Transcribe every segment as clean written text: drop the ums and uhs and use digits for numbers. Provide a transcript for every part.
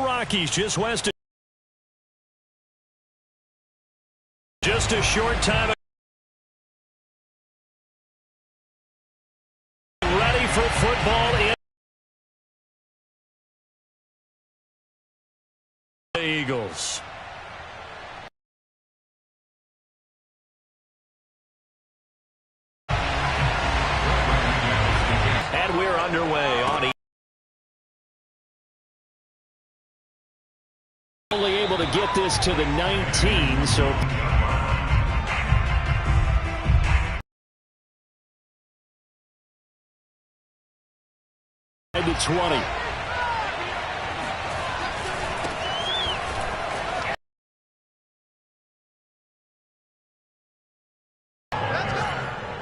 Rockies just west of just a short time ready for football in the Eagles. And we're underway on only able to get this to the 19, so to 20.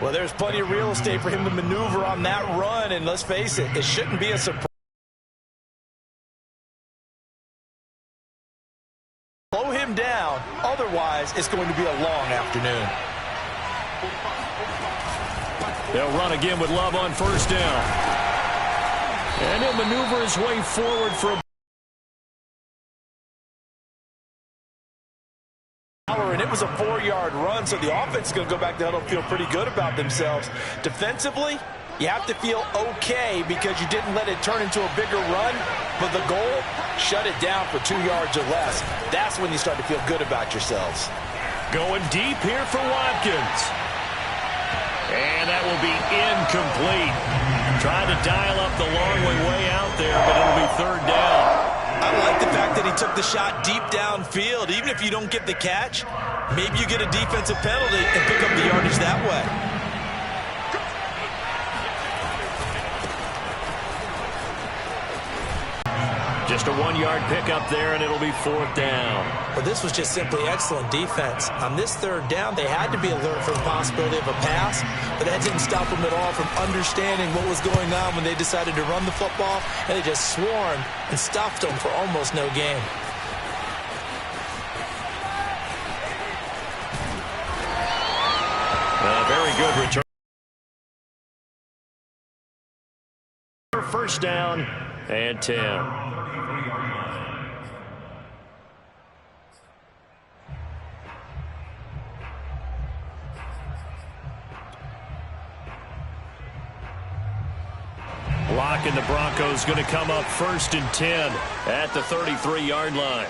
Well, there's plenty of real estate for him to maneuver on that run, and let's face it, it shouldn't be a surprise. Slow him down, otherwise it's going to be a long afternoon. They'll run again with Love on first down. And he'll maneuver his way forward for a and it was a 4-yard run, so the offense is going to go back to huddle and feel pretty good about themselves. Defensively, you have to feel okay because you didn't let it turn into a bigger run, but the goal, shut it down for 2 yards or less. That's when you start to feel good about yourselves. Going deep here for Watkins. And that will be incomplete. Trying to dial up the long way out there, but it'll be third down. I like the fact that he took the shot deep downfield. Even if you don't get the catch, maybe you get a defensive penalty and pick up the yardage that way. Just a 1-yard pickup there, and it'll be fourth down. Well, this was just simply excellent defense. On this third down, they had to be alert for the possibility of a pass, but that didn't stop them at all from understanding what was going on when they decided to run the football, and they just swarmed and stuffed them for almost no gain. Very good return. First down and 10. Lock and the Broncos going to come up first and 10 at the 33-yard line.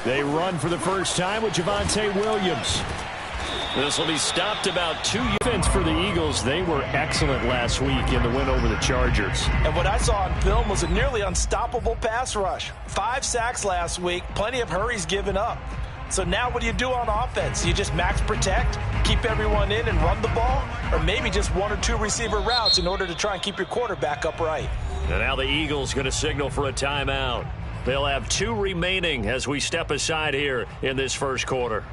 They run for the first time with Javonte Williams. This will be stopped about 2 yards for the Eagles. They were excellent last week in the win over the Chargers. And what I saw on film was a nearly unstoppable pass rush. 5 sacks last week, plenty of hurries given up. So now what do you do on offense? You just max protect, keep everyone in and run the ball, or maybe just 1 or 2 receiver routes in order to try and keep your quarterback upright. And now the Eagles going to signal for a timeout. They'll have 2 remaining as we step aside here in this first quarter.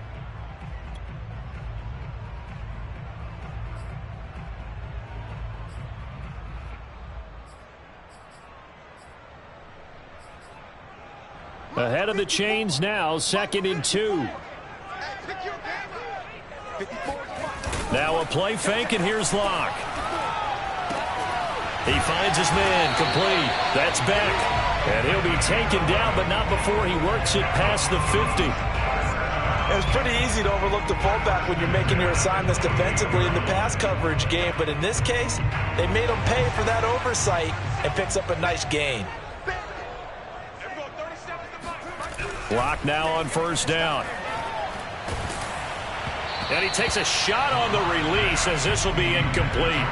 Ahead of the chains now, 2nd and 2. Now a play fake, and here's Locke. He finds his man, complete. That's Beck. And he'll be taken down, but not before he works it past the 50. It's pretty easy to overlook the fullback when you're making your assignments defensively in the pass coverage game, but in this case, they made him pay for that oversight and picks up a nice gain. Clock now on first down. And he takes a shot on the release as this will be incomplete.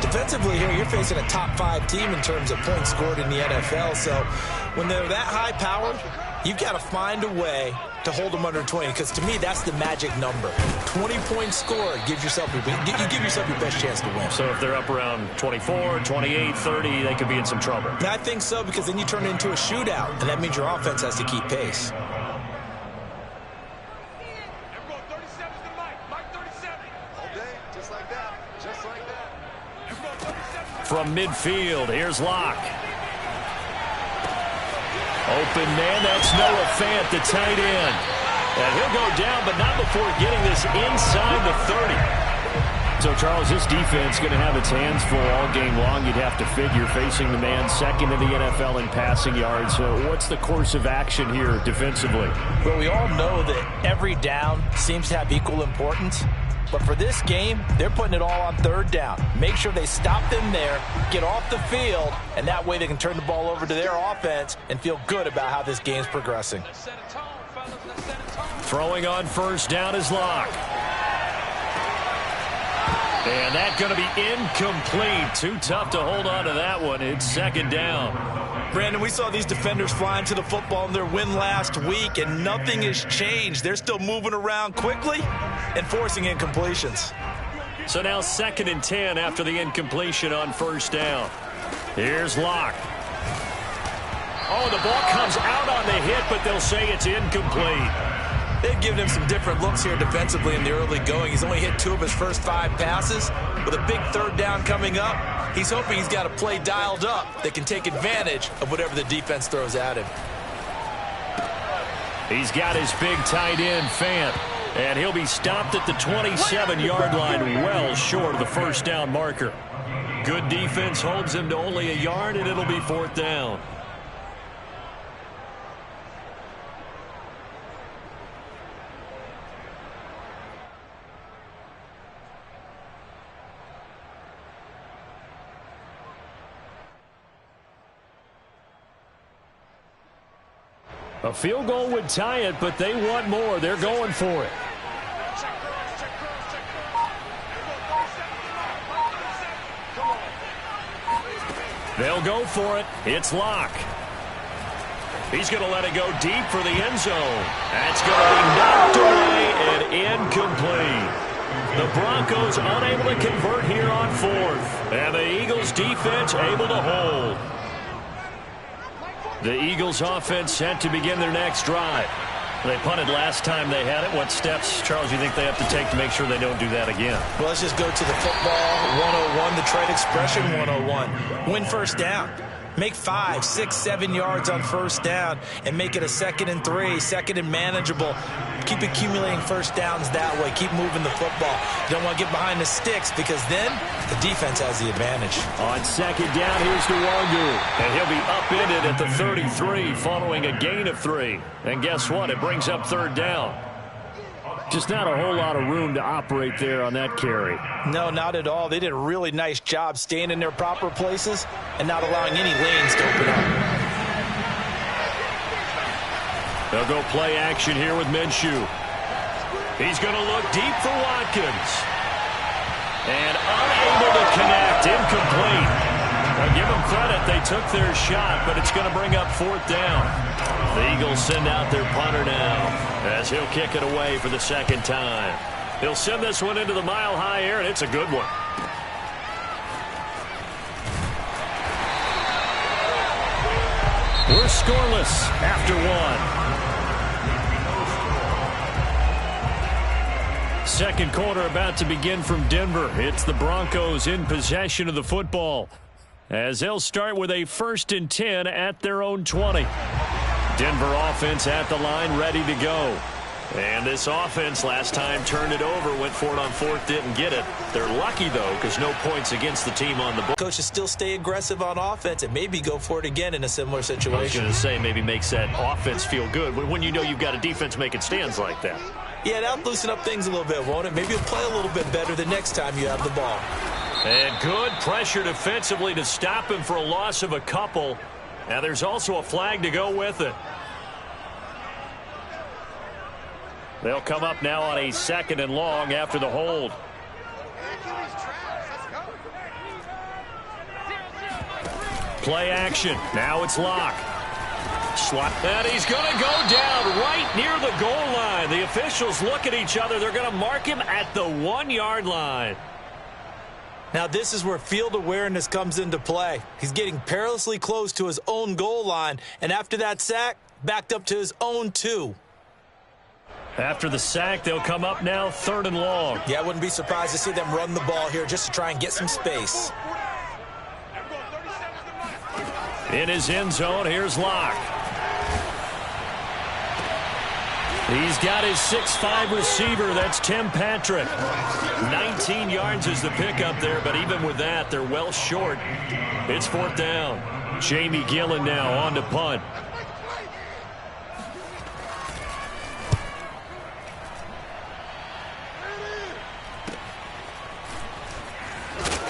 Defensively here, you're facing a top 5 team in terms of points scored in the NFL. So when they're that high-powered, you've got to find a way to hold them under 20. Because to me, that's the magic number. 20 points scored gives yourself you give yourself your best chance to win. So if they're up around 24, 28, 30, they could be in some trouble. And I think so, because then you turn it into a shootout, and that means your offense has to keep pace. From midfield, here's Locke. Open man, that's Noah Fant, the tight end. And he'll go down, but not before getting this inside the 30. So, Charles, this defense going to have its hands full all game long, you'd have to figure, facing the man second in the NFL in passing yards. What's the course of action here defensively? Well, we all know that every down seems to have equal importance. But for this game, they're putting it all on third down. Make sure they stop them there, get off the field, and that way they can turn the ball over to their offense and feel good about how this game's progressing. Throwing on first down is Locke. And that's going to be incomplete. Too tough to hold on to that one. It's second down. Brandon, we saw these defenders flying to the football in their win last week, and nothing has changed. They're still moving around quickly and forcing incompletions. So now 2nd and 10 after the incompletion on first down. Here's Locke. Oh, the ball comes out on the hit, but they'll say it's incomplete. They've given him some different looks here defensively in the early going. He's only hit 2 of his first 5 passes. With a big third down coming up, he's hoping he's got a play dialed up that can take advantage of whatever the defense throws at him. He's got his big tight end, Fant, and he'll be stopped at the 27-yard line, well short of the first down marker. Good defense holds him to only a yard, and it'll be 4th down. A field goal would tie it, but they want more. They're going for it. They'll go for it. It's Locke. He's going to let it go deep for the end zone. That's going to be knocked away and incomplete. The Broncos unable to convert here on 4th. And the Eagles defense able to hold. The Eagles offense set to begin their next drive. They punted last time they had it. What steps, Charles, you think they have to take to make sure they don't do that again? Well, let's just go to the football 101, the trade expression 101. Win first down. Make 5, 6, 7 yards on first down and make it a 2nd and 3, 2nd and manageable. Keep accumulating first downs that way. Keep moving the football. You don't want to get behind the sticks because then the defense has the advantage. On 2nd down, here's Nwangu. And he'll be upended at the 33 following a gain of 3. And guess what? It brings up 3rd down. Just not a whole lot of room to operate there on that carry. No, not at all. They did a really nice job staying in their proper places and not allowing any lanes to open up. They'll go play action here with Minshew. He's going to look deep for Watkins. And unable to connect. Incomplete. Now give them credit. They took their shot, but it's going to bring up 4th down. The Eagles send out their punter now as he'll kick it away for the 2nd time. He'll send this one into the mile-high air, and it's a good one. We're scoreless after 1. Second quarter about to begin from Denver. It's the Broncos in possession of the football as they'll start with a 1st and 10 at their own 20. Denver offense at the line, ready to go. And this offense last time turned it over, went for it on 4th, didn't get it. They're lucky, though, because no points against the team on the board. Coaches still stay aggressive on offense and maybe go for it again in a similar situation. I was going to say maybe makes that offense feel good when you know you've got a defense making stands like that. Yeah, that'll loosen up things a little bit, won't it? Maybe you'll play a little bit better the next time you have the ball. And good pressure defensively to stop him for a loss of a couple. Now there's also a flag to go with it. They'll come up now on a 2nd and long after the hold. Play action. Now it's Locke. And he's going to go down right near the goal line. The officials look at each other. They're going to mark him at the 1-yard line. Now this is where field awareness comes into play. He's getting perilously close to his own goal line. And after that sack, backed up to his own 2. After the sack, they'll come up now 3rd and long. Yeah, I wouldn't be surprised to see them run the ball here just to try and get some space. In his end zone, here's Locke. He's got his 6'5" receiver. That's Tim Patrick. 19 yards is the pickup there, but even with that, they're well short. It's 4th down. Jamie Gillen now on to punt.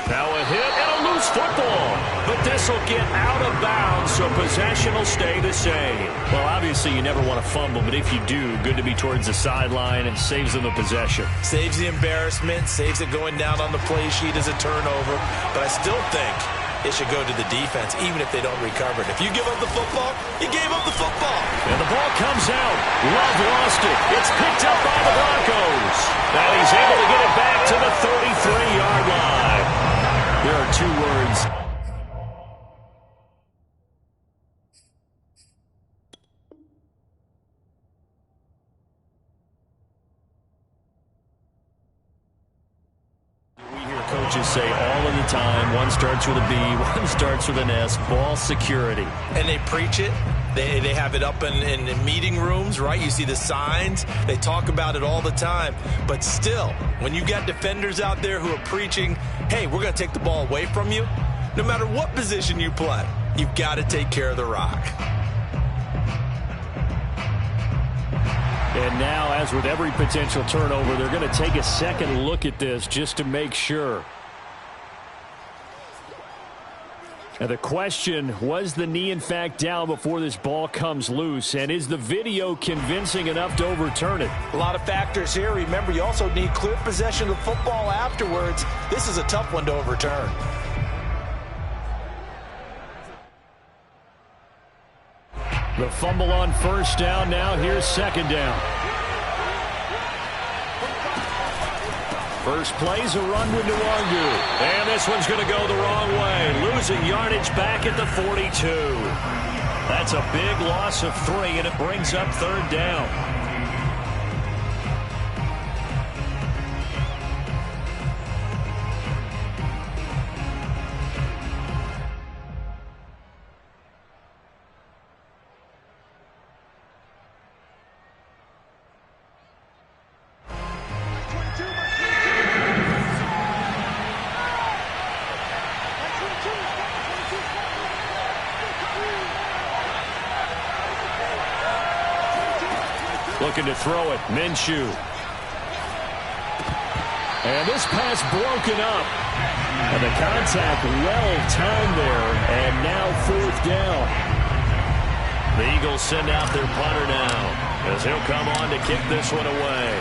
Now a hit and a loose football. But this will get out of bounds, so possession will stay the same. Well, obviously you never want to fumble, but if you do, good to be towards the sideline. It saves them the possession. Saves the embarrassment, saves it going down on the play sheet as a turnover. But I still think it should go to the defense, even if they don't recover it. If you give up the football, you gave up the football. And the ball comes out. Love lost it. It's picked up by the Broncos. And he's able to get it back to the 33-yard line. There are 2 words. We hear coaches say all of the time, one starts with a B, one starts with an S, ball security. And they preach it. They have it up in meeting rooms, right? You see the signs. They talk about it all the time. But still, when you got defenders out there who are preaching, hey, we're going to take the ball away from you, no matter what position you play, you've got to take care of the rock. And now, as with every potential turnover, they're going to take a second look at this just to make sure. And the question, was the knee in fact down before this ball comes loose? And is the video convincing enough to overturn it? A lot of factors here. Remember, you also need clear possession of the football afterwards. This is a tough one to overturn. The fumble on 1st down. Now here's 2nd down. First play's a run with Nwangu. And this one's going to go the wrong way. Losing yardage back at the 42. That's a big loss of 3, and it brings up 3rd down. Looking to throw it. Minshew. And this pass broken up. And the contact well timed there. And now 4th down. The Eagles send out their punter now, as he'll come on to kick this one away.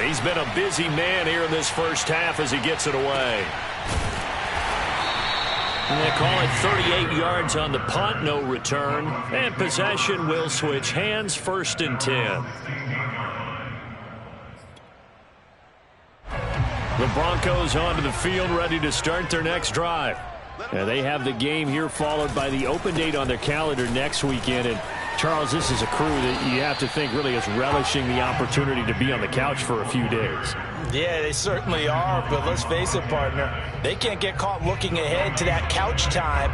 He's been a busy man here in this first half as he gets it away. And they call it 38 yards on the punt, no return. And possession will switch hands, 1st and 10. The Broncos onto the field, ready to start their next drive. And they have the game here followed by the open date on their calendar next weekend. And Charles, this is a crew that you have to think really is relishing the opportunity to be on the couch for a few days. Yeah, they certainly are, but let's face it, partner, they can't get caught looking ahead to that couch time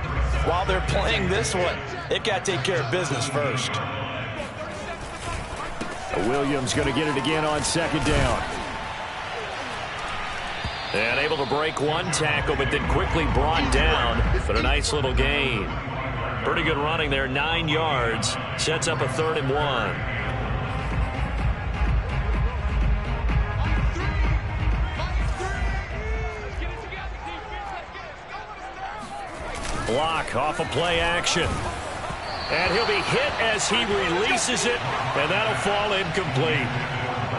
while they're playing this one. They've got to take care of business first. Williams going to get it again on 2nd down. And able to break one tackle, but then quickly brought down. But a nice little gain. Pretty good running there, 9 yards. Sets up a 3rd and 1. Block off of play action. And he'll be hit as he releases it, and that'll fall incomplete.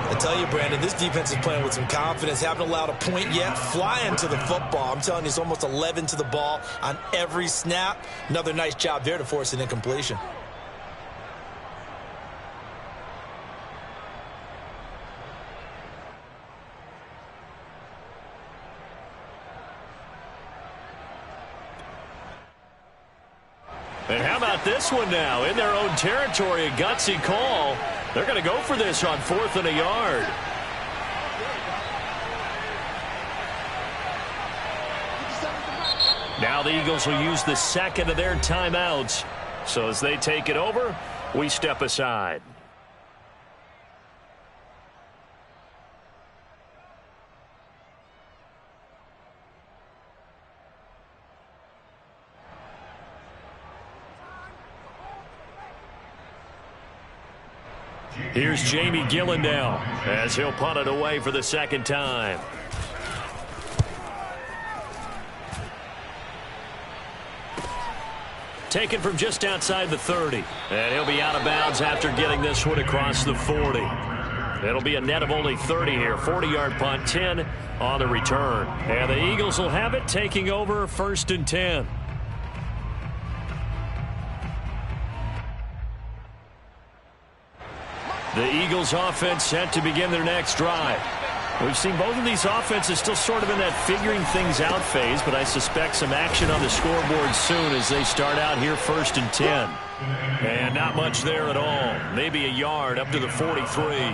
I tell you, Brandon, this defense is playing with some confidence. Haven't allowed a point yet. Flying to the football. I'm telling you, it's almost 11 to the ball on every snap. Another nice job there to force an incompletion. And how about this one now? In their own territory, a gutsy call. They're going to go for this on 4th and a yard. Now the Eagles will use the 2nd of their timeouts. So as they take it over, we step aside. Here's Jamie Gillen now as he'll punt it away for the second time. Taken from just outside the 30. And he'll be out of bounds after getting this one across the 40. It'll be a net of only 30 here. 40-yard punt, 10 on the return. And the Eagles will have it, taking over 1st and 10. The Eagles offense set to begin their next drive. We've seen both of these offenses still sort of in that figuring things out phase, but I suspect some action on the scoreboard soon as they start out here 1st and 10. And not much there at all. Maybe a yard up to the 43.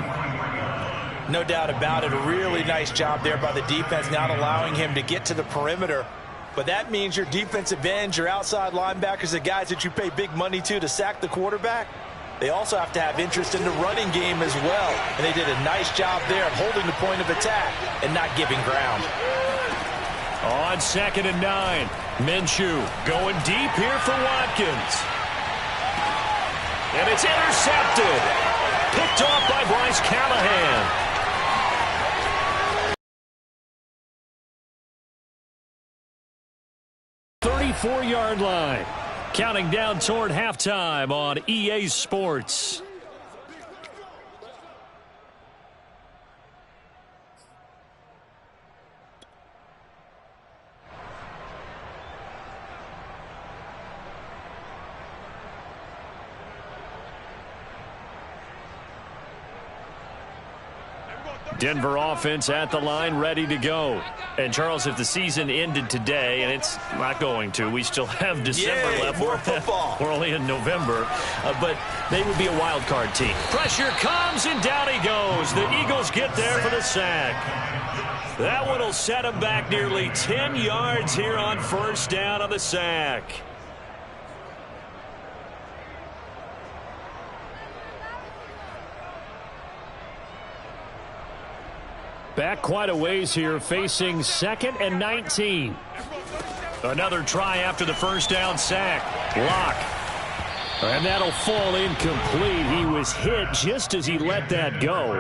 No doubt about it. A really nice job there by the defense, not allowing him to get to the perimeter. But that means your defensive ends, your outside linebackers, the guys that you pay big money to sack the quarterback, they also have to have interest in the running game as well. And they did a nice job there of holding the point of attack and not giving ground. On 2nd and 9, Minshew going deep here for Watkins. And it's intercepted. Picked off by Bryce Callahan. 34-yard line. Counting down toward halftime on EA Sports. Denver offense at the line, ready to go. And, Charles, if the season ended today, and it's not going to, we still have December left. More football. We're only in November. But they would be a wild card team. Pressure comes, and down he goes. The Eagles get there for the sack. That one will set him back nearly 10 yards here on 1st down on the sack. Back quite a ways here, facing 2nd and 19. Another try after the 1st down sack. Lock. And that'll fall incomplete. He was hit just as he let that go.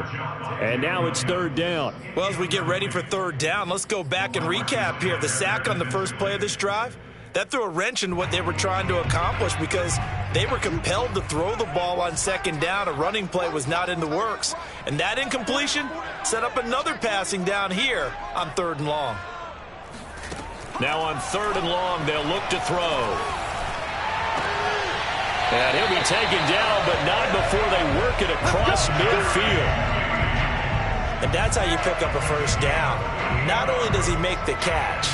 And now it's 3rd down. Well, as we get ready for 3rd down, let's go back and recap here. The sack on the first play of this drive, that threw a wrench in what they were trying to accomplish because they were compelled to throw the ball on 2nd down. A running play was not in the works. And that incompletion set up another passing down here on 3rd and long. Now on 3rd and long, they'll look to throw. And he'll be taken down, but not before they work it across midfield. And that's how you pick up a 1st down. Not only does he make the catch,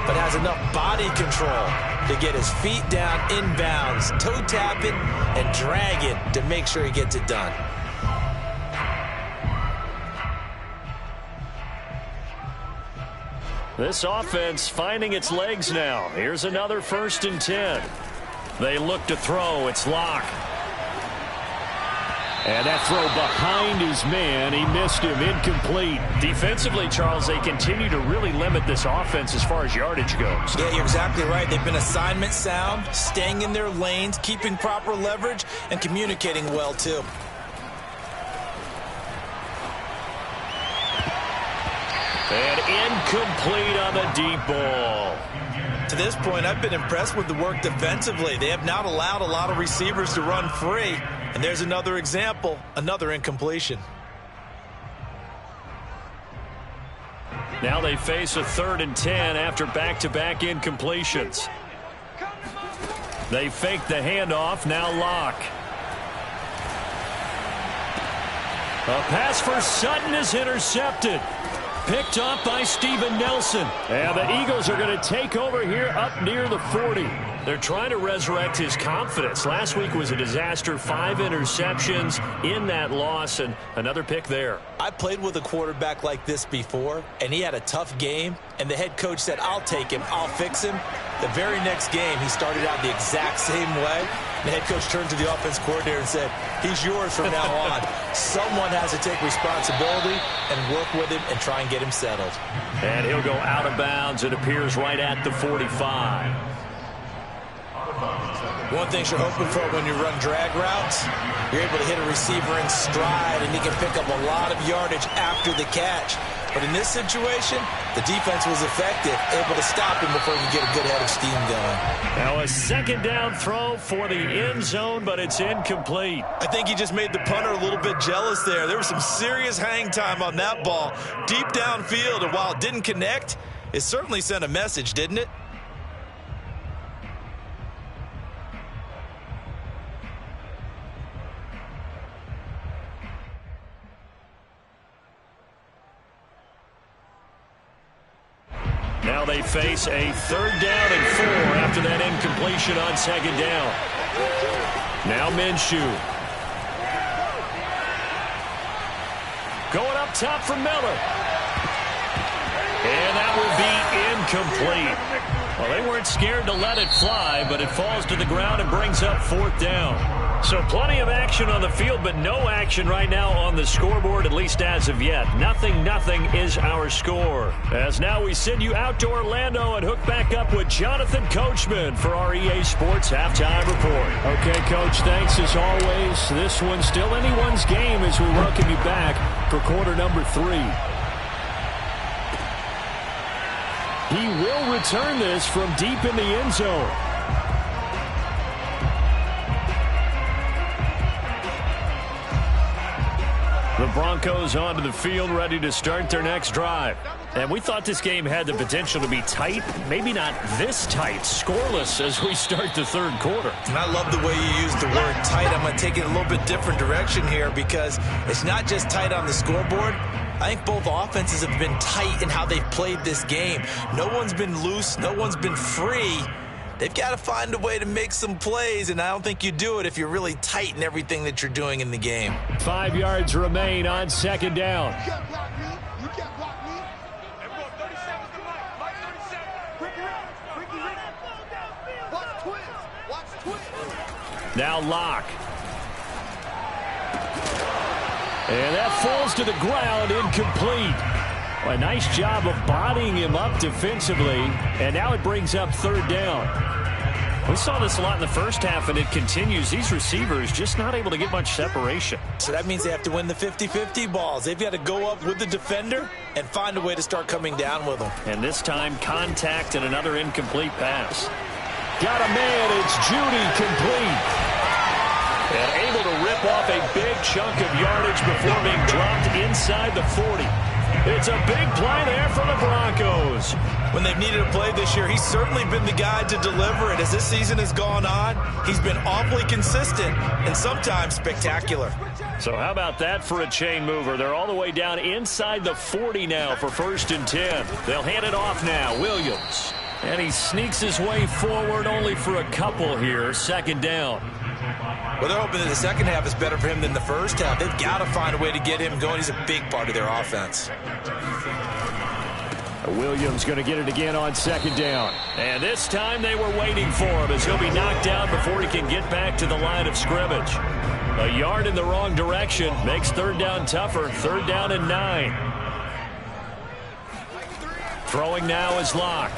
but has enough body control to get his feet down inbounds, toe tap it, and drag it to make sure he gets it done. This offense finding its legs now. Here's another 1st and 10. They look to throw. It's Lock. And that throw behind his man. He missed him. Incomplete. Defensively, Charles, they continue to really limit this offense as far as yardage goes. Yeah, you're exactly right. They've been assignment sound, staying in their lanes, keeping proper leverage, and communicating well, too. And incomplete on the deep ball. To this point, I've been impressed with the work defensively. They have not allowed a lot of receivers to run free. And there's another example, another incompletion. Now they face a 3rd and 10 after back-to-back incompletions. They fake the handoff, now Lock. A pass for Sutton is intercepted. Picked off by Steven Nelson. And the Eagles are going to take over here up near the 40. They're trying to resurrect his confidence. Last week was a disaster. 5 interceptions in that loss, and another pick there. I played with a quarterback like this before, and he had a tough game, and the head coach said, I'll take him, I'll fix him. The very next game, he started out the exact same way. The head coach turned to the offense coordinator and said, he's yours from now on. Someone has to take responsibility and work with him and try and get him settled. And he'll go out of bounds. It appears right at the 45. One thing you're hoping for when you run drag routes, you're able to hit a receiver in stride, and he can pick up a lot of yardage after the catch. But in this situation, the defense was effective, able to stop him before he could get a good head of steam going. Now a second down throw for the end zone, but it's incomplete. I think he just made the punter a little bit jealous there. There was some serious hang time on that ball, deep downfield, and while it didn't connect, it certainly sent a message, didn't it? Now they face a 3rd down and 4 after that incompletion on 2nd down. Now Minshew. Going up top for Miller. And that will be incomplete. Well, they weren't scared to let it fly, but it falls to the ground and brings up 4th down. So plenty of action on the field, but no action right now on the scoreboard, at least as of yet. 0-0 is our score. As now we send you out to Orlando and hook back up with Jonathan Coachman for our EA Sports Halftime Report. Okay, Coach, thanks as always. This one's still anyone's game as we welcome you back for quarter number 3. He will return this from deep in the end zone. The Broncos onto the field, ready to start their next drive. And we thought this game had the potential to be tight, maybe not this tight, scoreless as we start the 3rd quarter. And I love the way you use the word tight. I'm going to take it a little bit different direction here because it's not just tight on the scoreboard. I think both offenses have been tight in how they've played this game. No one's been loose. No one's been free. They've got to find a way to make some plays, and I don't think you do it if you're really tight in everything that you're doing in the game. 5 yards remain on 2nd down. Now Locke. And that falls to the ground, incomplete. Well, a nice job of bodying him up defensively, and now it brings up 3rd down. We saw this a lot in the first half, and it continues. These receivers just not able to get much separation. So that means they have to win the 50-50 balls. They've got to go up with the defender and find a way to start coming down with them. And this time, contact and another incomplete pass. Got a man, it's Judy, complete. And able to rip off a big chunk of yardage before being dropped inside the 40. It's a big play there for the Broncos. When they've needed a play this year, he's certainly been the guy to deliver it. As this season has gone on, he's been awfully consistent and sometimes spectacular. So how about that for a chain mover? They're all the way down inside the 40 now for 1st and 10. They'll hand it off now. Williams. And he sneaks his way forward only for a couple here. 2nd down. Well, they're hoping that the second half is better for him than the first half. They've got to find a way to get him going. He's a big part of their offense. Williams going to get it again on 2nd down. And this time they were waiting for him as he'll be knocked down before he can get back to the line of scrimmage. A yard in the wrong direction makes 3rd down tougher. 3rd down and 9. Throwing now is Locke.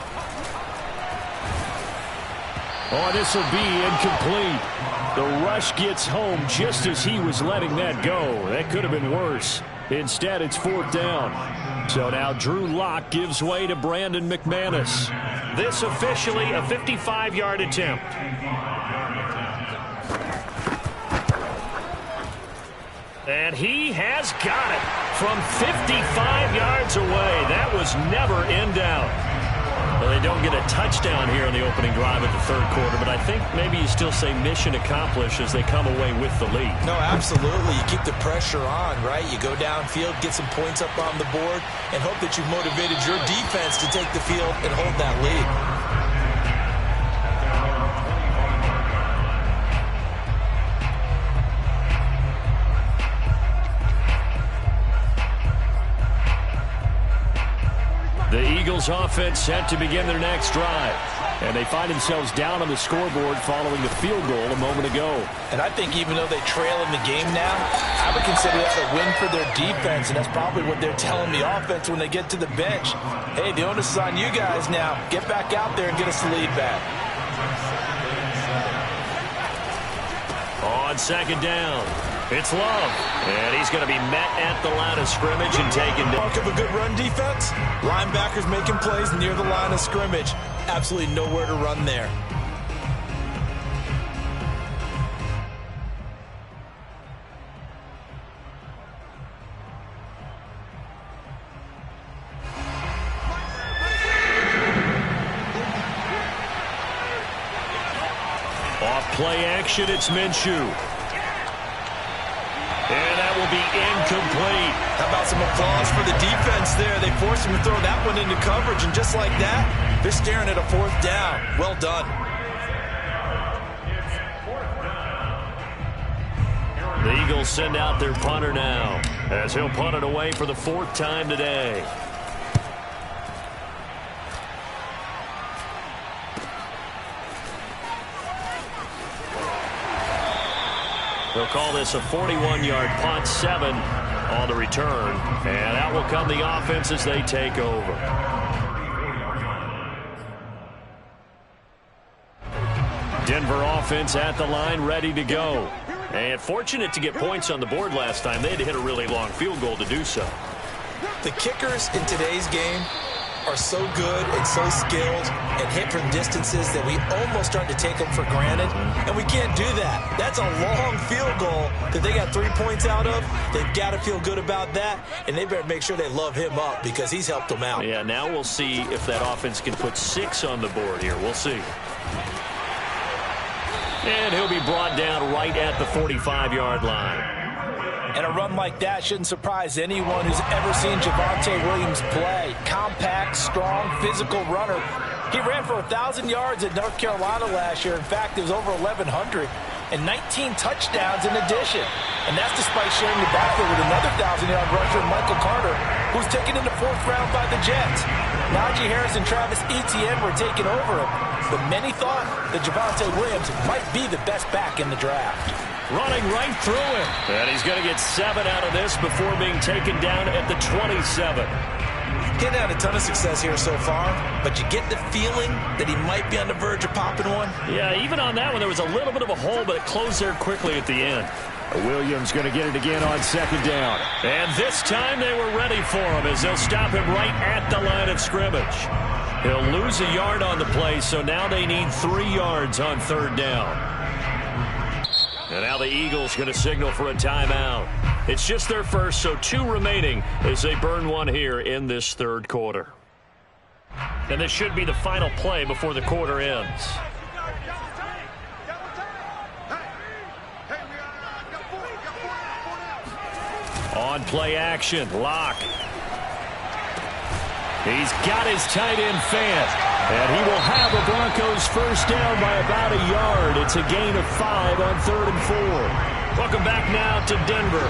Oh, this will be incomplete. The rush gets home just as he was letting that go. That could have been worse. Instead, it's 4th down. So now Drew Lock gives way to Brandon McManus. This officially a 55-yard attempt. And he has got it from 55 yards away. That was never in doubt. Well, they don't get a touchdown here in the opening drive of the 3rd quarter, but I think maybe you still say mission accomplished as they come away with the lead. No, absolutely. You keep the pressure on, right? You go downfield, get some points up on the board, and hope that you've motivated your defense to take the field and hold that lead. The Eagles offense set to begin their next drive. And they find themselves down on the scoreboard following the field goal a moment ago. And I think even though they trail in the game now, I would consider that a win for their defense, and that's probably what they're telling the offense when they get to the bench. Hey, the onus is on you guys now. Get back out there and get us the lead back. On second down, it's Love. And he's going to be met at the line of scrimmage and taken down. Mark of a good run defense. Linebackers making plays near the line of scrimmage. Absolutely nowhere to run there. Play action, it's Minshew. And that will be incomplete. How about some applause for the defense there? They forced him to throw that one into coverage, and just like that, they're staring at a fourth down. Well done. The Eagles send out their punter now, as he'll punt it away for the fourth time today. They'll call this a 41-yard punt, 7 on the return. And out will come the offense as they take over. Denver offense at the line, ready to go. And fortunate to get points on the board last time. They had to hit a really long field goal to do so. The kickers in today's game are so good and so skilled and hit from distances that we almost start to take them for granted, and we can't do that. That's a long field goal that they got 3 points out of. They've got to feel good about that, and they better make sure they love him up because he's helped them out. Yeah, now we'll see if that offense can put 6 on the board here. We'll see. And he'll be brought down right at the 45-yard line. And a run like that shouldn't surprise anyone who's ever seen Javonte Williams play. Compact, strong, physical runner. He ran for 1,000 yards at North Carolina last year. In fact, it was over 1,100 and 19 touchdowns in addition. And that's despite sharing the backfield with another 1,000-yard rusher, Michael Carter, who was taken in the 4th round by the Jets. Najee Harris and Travis Etienne were taking over him. But many thought that Javonte Williams might be the best back in the draft. Running right through him. And he's going to get 7 out of this before being taken down at the 27. He hasn't had a ton of success here so far, but you get the feeling that he might be on the verge of popping one. Yeah, even on that one, there was a little bit of a hole, but it closed there quickly at the end. Williams going to get it again on second down. And this time they were ready for him as they'll stop him right at the line of scrimmage. He'll lose a yard on the play, so now they need 3 yards on 3rd down. And now the Eagles going to signal for a timeout. It's just their first, so 2 remaining as they burn one here in this 3rd quarter. And this should be the final play before the quarter ends. On play action, Locke. He's got his tight end Fant. And he will have a Broncos first down by about a yard. It's a gain of 5 on 3rd and 4. Welcome back now to Denver.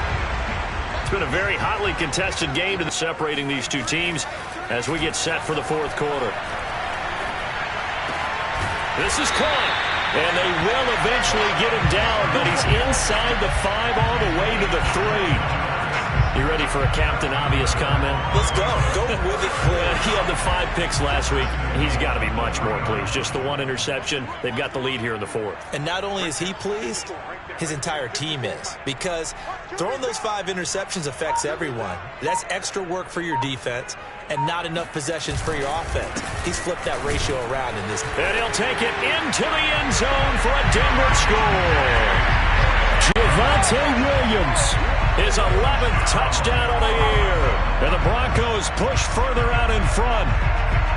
It's been a very hotly contested game separating these two teams as we get set for the 4th quarter. This is caught. And they will eventually get him down, but he's inside the 5 all the way to the 3. You ready for a Captain Obvious comment? Let's go. Go with it. He had the 5 picks last week. He's got to be much more pleased. Just the 1 interception. They've got the lead here in the 4th. And not only is he pleased, his entire team is. Because throwing those 5 interceptions affects everyone. That's extra work for your defense and not enough possessions for your offense. He's flipped that ratio around in this. And he'll take it into the end zone for a Denver score. Javonte Williams, his 11th touchdown on the year. And the Broncos push further out in front.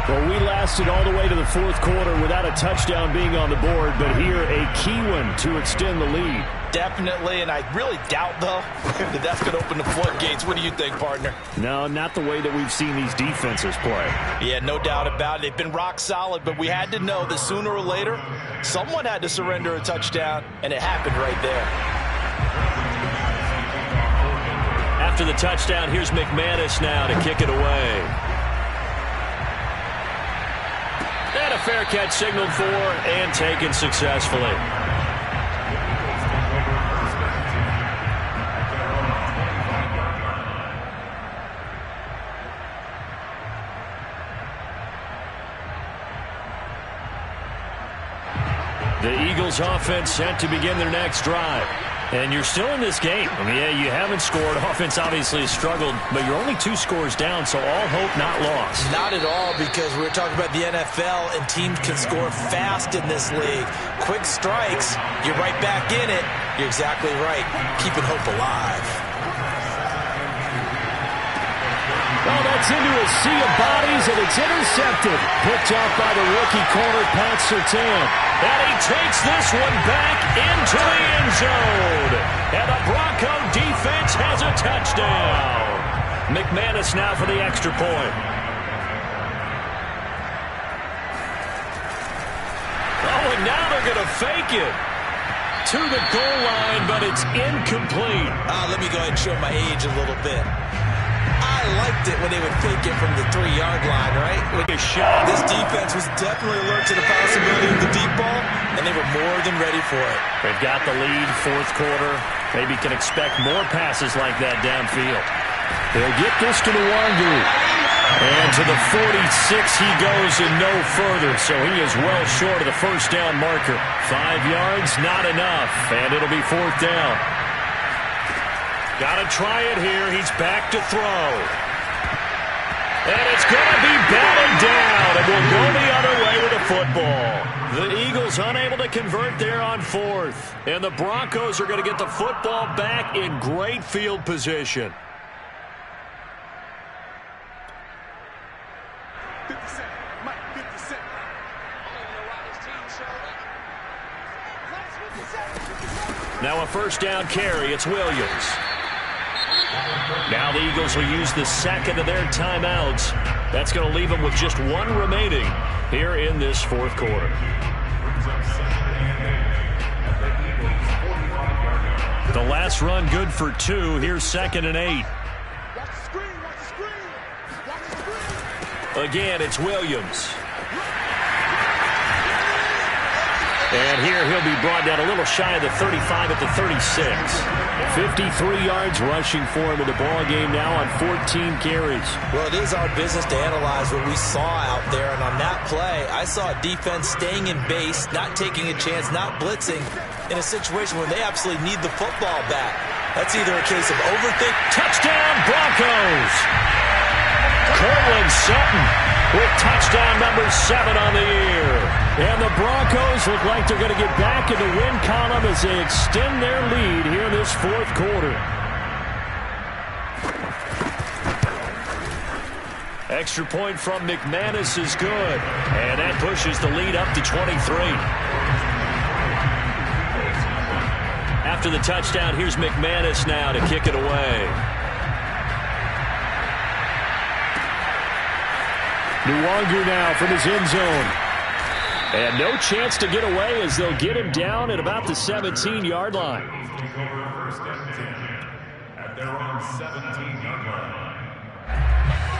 Well, we lasted all the way to the 4th quarter without a touchdown being on the board, but here a key one to extend the lead. Definitely, and I really doubt, though, that that's going to open the floodgates. What do you think, partner? No, not the way that we've seen these defenses play. Yeah, no doubt about it. They've been rock solid, but we had to know that sooner or later, someone had to surrender a touchdown, and it happened right there. After the touchdown, here's McManus now to kick it away. And a fair catch signaled for and taken successfully. The Eagles offense set to begin their next drive. And you're still in this game. I mean, yeah, you haven't scored. Offense obviously has struggled, but you're only 2 scores down, so all hope not lost. Not at all, because we're talking about the NFL, and teams can score fast in this league. Quick strikes, you're right back in it. You're exactly right. Keeping hope alive. Oh, that's into a sea of bodies, and it's intercepted. Picked off by the rookie corner, Pat Surtain. And he takes this one back into the end zone. And the Bronco defense has a touchdown. McManus now for the extra point. Oh, and now they're going to fake it to the goal line, but it's incomplete. Let me go ahead and show my age a little bit. I liked it when they would fake it from the 3-yard line, right? A shot. This defense was definitely alert to the possibility of the deep ball, and they were more than ready for it. They've got the lead, 4th quarter. Maybe can expect more passes like that downfield. They'll get this to Nwangu. And to the 46 he goes and no further, so he is well short of the first down marker. 5 yards, not enough, and it'll be 4th down. Got to try it here. He's back to throw. And it's going to be batted down, and we'll go the other way with the football. The Eagles unable to convert there on 4th. And the Broncos are going to get the football back in great field position. Now a first down carry. It's Williams. Now the Eagles will use the second of their timeouts. That's going to leave them with just 1 remaining here in this 4th quarter. The last run good for 2. Here's 2nd and 8. Again, it's Williams. And here he'll be brought down a little shy of the 35 at the 36. 53 yards rushing for him in the ball game now on 14 carries. Well, it is our business to analyze what we saw out there. And on that play, I saw a defense staying in base, not taking a chance, not blitzing in a situation where they absolutely need the football back. That's either a case of overthink. Touchdown, Broncos! Cortland Sutton with touchdown number 7 on the year. And the Broncos look like they're going to get back in the win column as they extend their lead here in this 4th quarter. Extra point from McManus is good. And that pushes the lead up to 23. After the touchdown, here's McManus now to kick it away. Nwangu now from his end zone. And no chance to get away as they'll get him down at about the 17-yard line.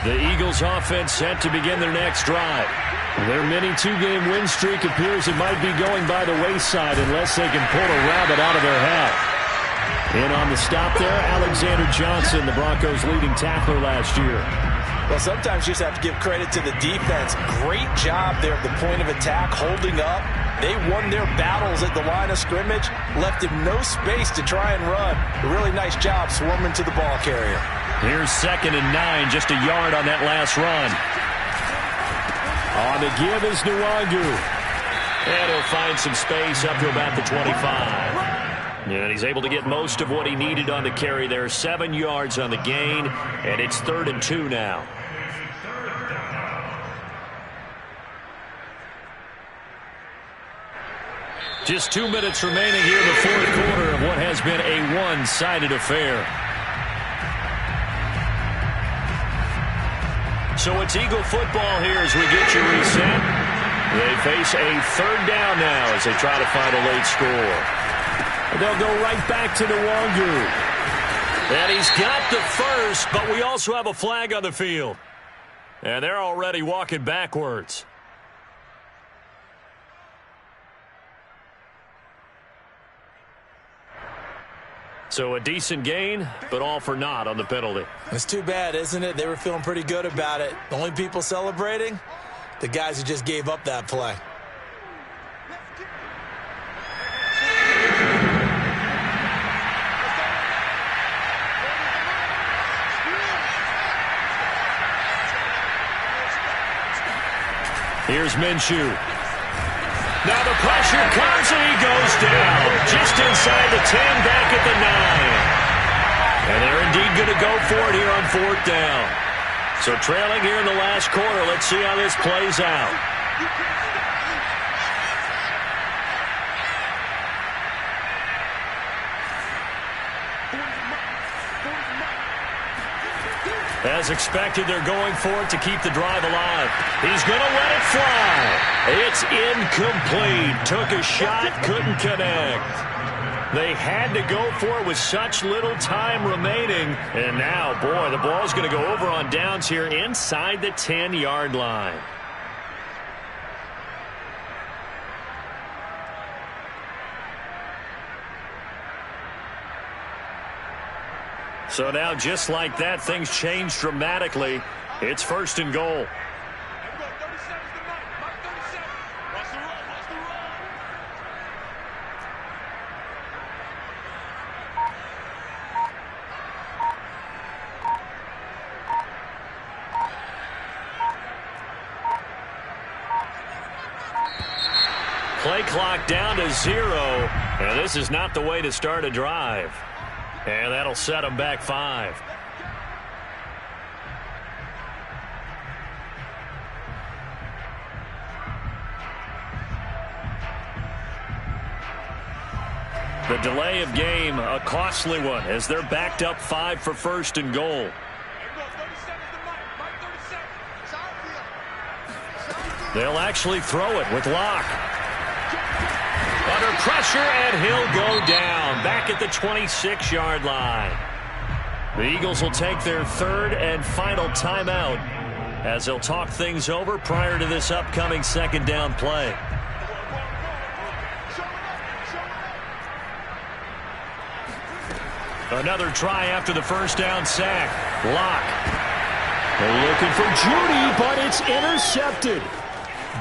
The Eagles offense set to begin their next drive. Their mini 2-game win streak appears it might be going by the wayside unless they can pull a rabbit out of their hat. In on the stop there, Alexander Johnson, the Broncos' leading tackler last year. Well, sometimes you just have to give credit to the defense. Great job there at the point of attack, holding up. They won their battles at the line of scrimmage, left him no space to try and run. A really nice job swarming to the ball carrier. Here's 2nd and 9, just a yard on that last run. On the give is Nwangu. And he'll find some space up to about the 25. And he's able to get most of what he needed on the carry there. 7 yards on the gain, and it's 3rd and 2 now. Just 2 minutes remaining here in the 4th quarter of what has been a one-sided affair. So it's Eagle football here as we get you reset. They face a 3rd down now as they try to find a late score. They'll go right back to Nwangu. And he's got the first, but we also have a flag on the field. And they're already walking backwards. So a decent gain, but all for naught on the penalty. It's too bad, isn't it? They were feeling pretty good about it. The only people celebrating, the guys who just gave up that play. Here's Minshew. Now the pressure comes and he goes down. Just inside the 10, back at the 9. And they're indeed going to go for it here on 4th down. So trailing here in the last quarter. Let's see how this plays out. As expected, they're going for it to keep the drive alive. He's going to let it fly. It's incomplete. Took a shot, couldn't connect. They had to go for it with such little time remaining. And now, boy, the ball's going to go over on downs here inside the 10-yard line. So now, just like that, things change dramatically. It's 1st and goal. Play clock down to 0, and this is not the way to start a drive. And that'll set them back 5. The delay of game, a costly one, as they're backed up 5 for 1st and goal. They'll actually throw it with Locke. Under pressure, and he'll go down. Back at the 26-yard line. The Eagles will take their 3rd and final timeout as they'll talk things over prior to this upcoming 2nd down play. Another try after the 1st down sack. Locke. They're looking for Judy, but it's intercepted.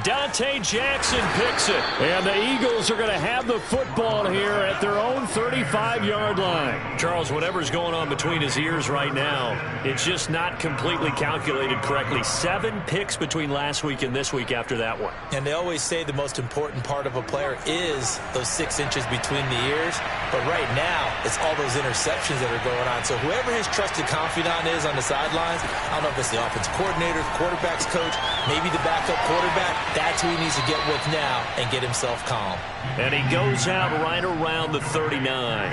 Dante Jackson picks it. And the Eagles are going to have the football here at their own 35-yard line. Charles, whatever's going on between his ears right now, it's just not completely calculated correctly. 7 picks between last week and this week after that one. And they always say the most important part of a player is those 6 inches between the ears. But right now, it's all those interceptions that are going on. So whoever his trusted confidant is on the sidelines, I don't know if it's the offensive coordinator, the quarterback's coach, maybe the backup quarterback, that's who he needs to get with now and get himself calm. And he goes out right around the 39.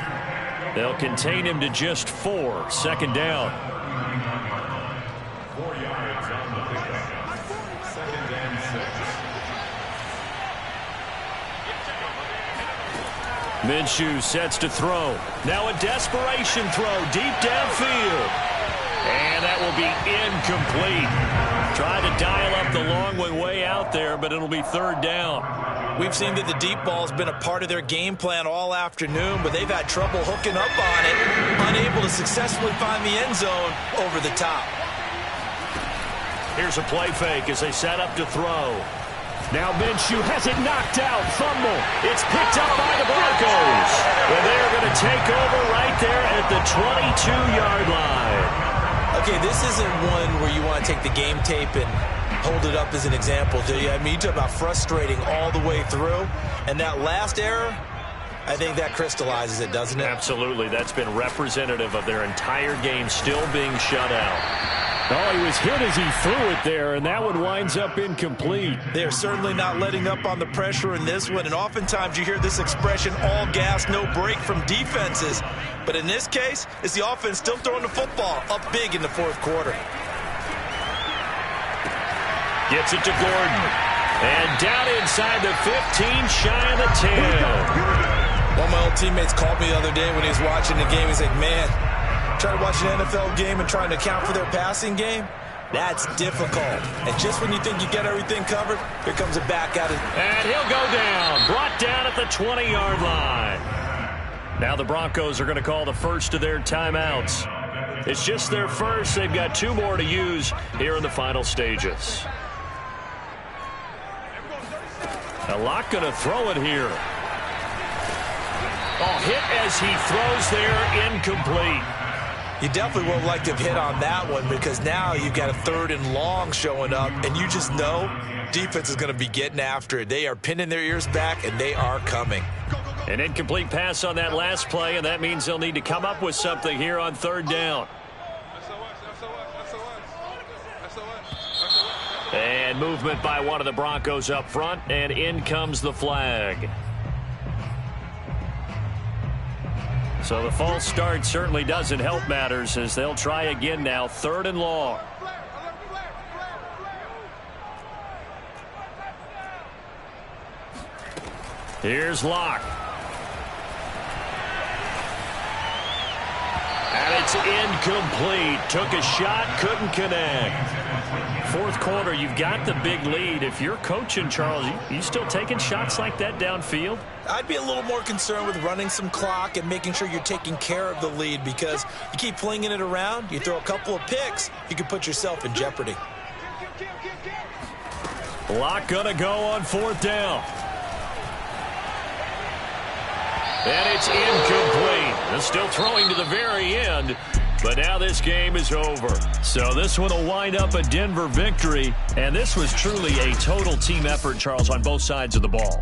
They'll contain him to just 4. 2nd down. 4 yards on the pickup. 2nd and 6. Minshew sets to throw. Now a desperation throw deep downfield. And that will be incomplete. Trying to dial up the long way out there, but it'll be 3rd down. We've seen that the deep ball has been a part of their game plan all afternoon, but they've had trouble hooking up on it, unable to successfully find the end zone over the top. Here's a play fake as they set up to throw. Now Minshew has it knocked out. Fumble. It's picked up by the Broncos. And they're going to take over right there at the 22-yard line. Okay, this isn't one where you want to take the game tape and hold it up as an example, do you? I mean, you talk about frustrating all the way through. And that last error, I think that crystallizes it, doesn't it? Absolutely. That's been representative of their entire game still being shut out. Oh, he was hit as he threw it there, and that one winds up incomplete. They're certainly not letting up on the pressure in this one, and oftentimes you hear this expression, all gas, no break from defenses. But in this case, it's the offense still throwing the football up big in the 4th quarter. Gets it to Gordon. And down inside the 15, shy of the 10. One of my old teammates called me the other day when he was watching the game. He's like, man, trying to watch an NFL game and trying to account for their passing game, that's difficult. And just when you think you get everything covered, here comes a back out. And he'll go down. Brought down at the 20-yard line. Now the Broncos are going to call the first of their timeouts. It's just their first. They've got 2 more to use here in the final stages. Locke going to throw it here. Oh, hit as he throws there, incomplete. You definitely would have liked to have hit on that one because now you've got a 3rd and long showing up, and you just know defense is going to be getting after it. They are pinning their ears back, and they are coming. An incomplete pass on that last play, and that means they'll need to come up with something here on 3rd down. And movement by one of the Broncos up front, and in comes the flag. So the false start certainly doesn't help matters as they'll try again now, 3rd and long. Here's Locke. And it's incomplete. Took a shot, couldn't connect. 4th quarter, you've got the big lead. If you're coaching, Charles, you still taking shots like that downfield? I'd be a little more concerned with running some clock and making sure you're taking care of the lead because you keep flinging it around, you throw a couple of picks, you can put yourself in jeopardy. Locke gonna go on 4th down. And it's incomplete. They're still throwing to the very end, but now this game is over. So this one will wind up a Denver victory, and this was truly a total team effort, Charles, on both sides of the ball.